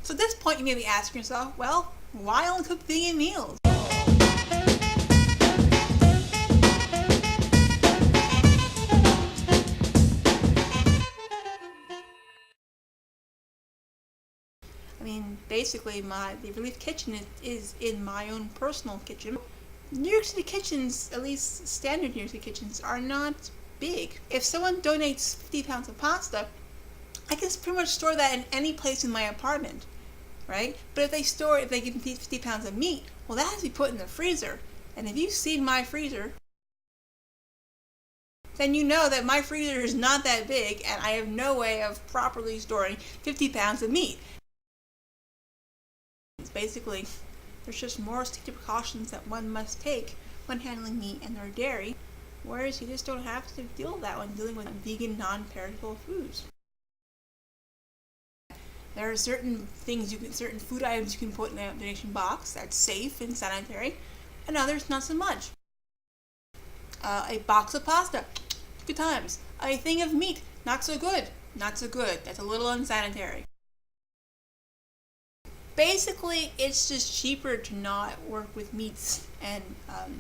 So at this point you may be asking yourself, well, why only cook vegan meals? I mean, basically the relief kitchen is in my own personal kitchen. New York City kitchens, at least standard New York City kitchens, are not big. If someone donates 50 pounds of pasta, I can pretty much store that in any place in my apartment, right? But if they give me 50 pounds of meat, well, that has to be put in the freezer. And if you've seen my freezer, then you know that my freezer is not that big and I have no way of properly storing 50 pounds of meat. Basically, there's just more safety precautions that one must take when handling meat and or dairy, whereas you just don't have to deal with that when dealing with vegan, non-perishable foods. There are certain food items you can put in a donation box that's safe and sanitary, and others not so much. A box of pasta, good times. A thing of meat, not so good. Not so good. That's a little unsanitary. Basically, it's just cheaper to not work with meats and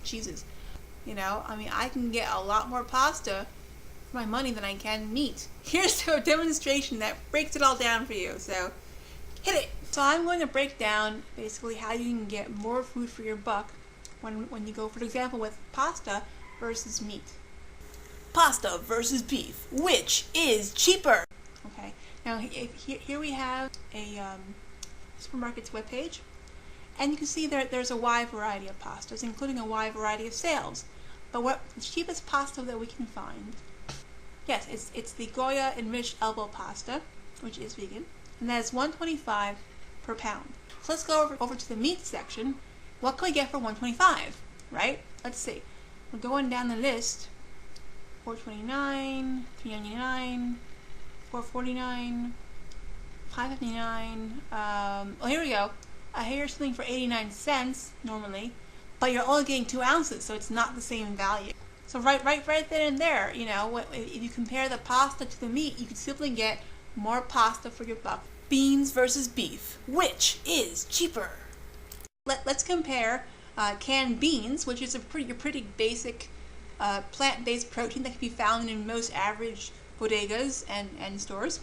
cheeses. I can get a lot more pasta for my money than I can meat. Here's a demonstration that breaks it all down for you, so hit it! So I'm going to break down basically how you can get more food for your buck when you go, for example, with pasta versus meat. Pasta versus beef, which is cheaper? Okay, now here we have a supermarket's webpage, and you can see there's a wide variety of pastas, including a wide variety of sales. But what the cheapest pasta that we can find? Yes, it's the Goya enriched elbow pasta, which is vegan, and that is $1.25 per pound. So let's go over to the meat section. What can we get for $1.25? Right? Let's see. We're going down the list. $4.29, $3.99, $4.49. $5.59. Here we go. Here's something for 89 cents normally, but you're only getting 2 ounces, so it's not the same value. So right then and there, if you compare the pasta to the meat, you can simply get more pasta for your buck. Beans versus beef, which is cheaper? Let's compare canned beans, which is your pretty basic plant-based protein that can be found in most average bodegas and stores,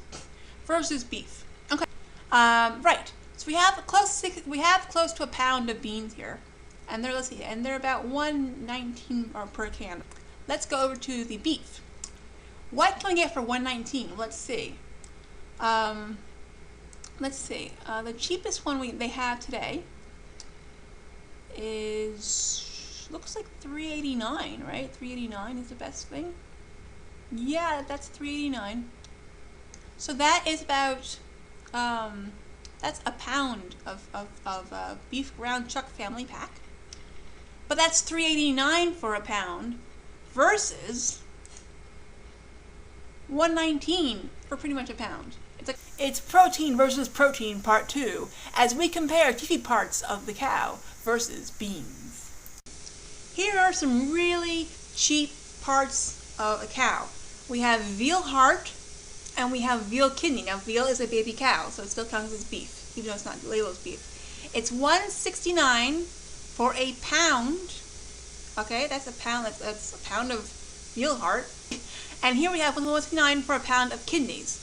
versus beef. Okay. Right. So we have close to a pound of beans here, and they're about $1.19 per can. Let's go over to the beef. What can we get for $1.19? Let's see. The cheapest one they have today looks like $3.89, right? $3.89 is the best thing. Yeah, that's $3.89. So that is about that's a pound of beef ground chuck family pack. But that's $3.89 for a pound versus $1.19 for pretty much a pound. It's protein versus protein part 2 as we compare beefy parts of the cow versus beans. Here are some really cheap parts of a cow. We have veal heart and we have veal kidney. Now veal is a baby cow, so it still counts as beef, even though it's not labeled as beef. It's $1.69 for a pound. Okay, that's a pound. That's a pound of veal heart. And here we have $1.69 for a pound of kidneys.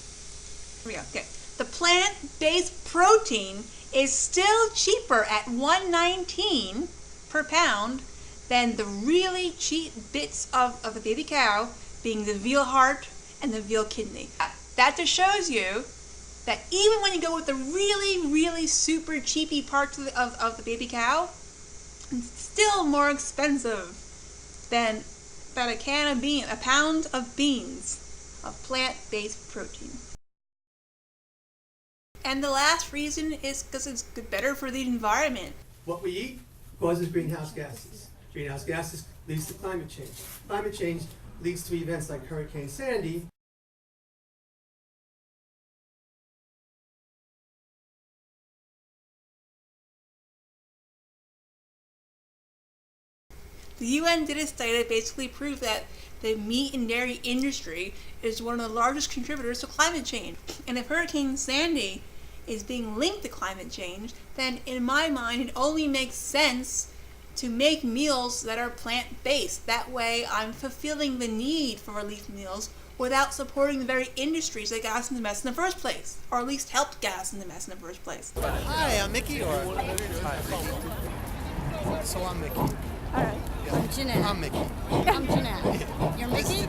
Here we go. Okay. The plant-based protein is still cheaper at $1.19 per pound than the really cheap bits of the baby cow, being the veal heart and the veal kidney. That just shows you that even when you go with the really, really super cheapy parts of the baby cow, it's still more expensive than about a pound of beans of plant-based protein. And the last reason is because it's better for the environment. What we eat causes greenhouse gases. Greenhouse gases leads to climate change. Climate change leads to events like Hurricane Sandy. The UN did a study that basically proved that the meat and dairy industry is one of the largest contributors to climate change. And if Hurricane Sandy is being linked to climate change, then in my mind it only makes sense to make meals that are plant-based. That way I'm fulfilling the need for relief meals without supporting the very industries that got us in the mess in the first place, or at least helped get us in the mess in the first place. Hi, I'm Mickey. Hi. So I'm Mickey. Alright. Yeah. I'm Jeanette. I'm Mickey. I'm Jeanette. You're Mickey?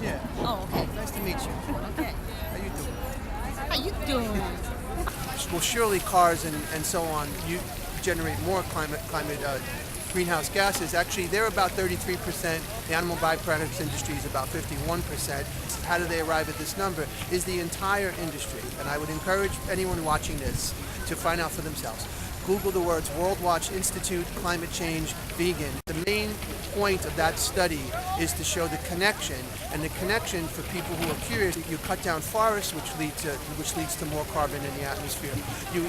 Yeah. Oh, okay. Nice to meet you. Okay. How you doing? How you doing? Well, surely cars and so on, you generate more greenhouse gases. Actually, they're about 33%. The animal byproducts industry is about 51%. How do they arrive at this number? Is the entire industry. And I would encourage anyone watching this to find out for themselves. Google the words World Watch Institute, climate change, vegan. The main point of that study is to show the connection, and the connection for people who are curious. You cut down forests, which leads to more carbon in the atmosphere. You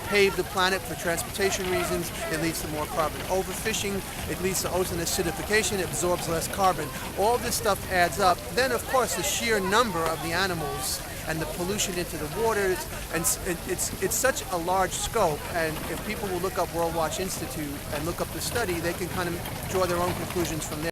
pave the planet for transportation reasons, it leads to more carbon. Overfishing, it leads to ocean acidification, it absorbs less carbon. All this stuff adds up. Then, of course, the sheer number of the animals and the pollution into the waters, and it's such a large scope, and if people will look up World Watch Institute and look up the study, they can kind of draw their own conclusions from there.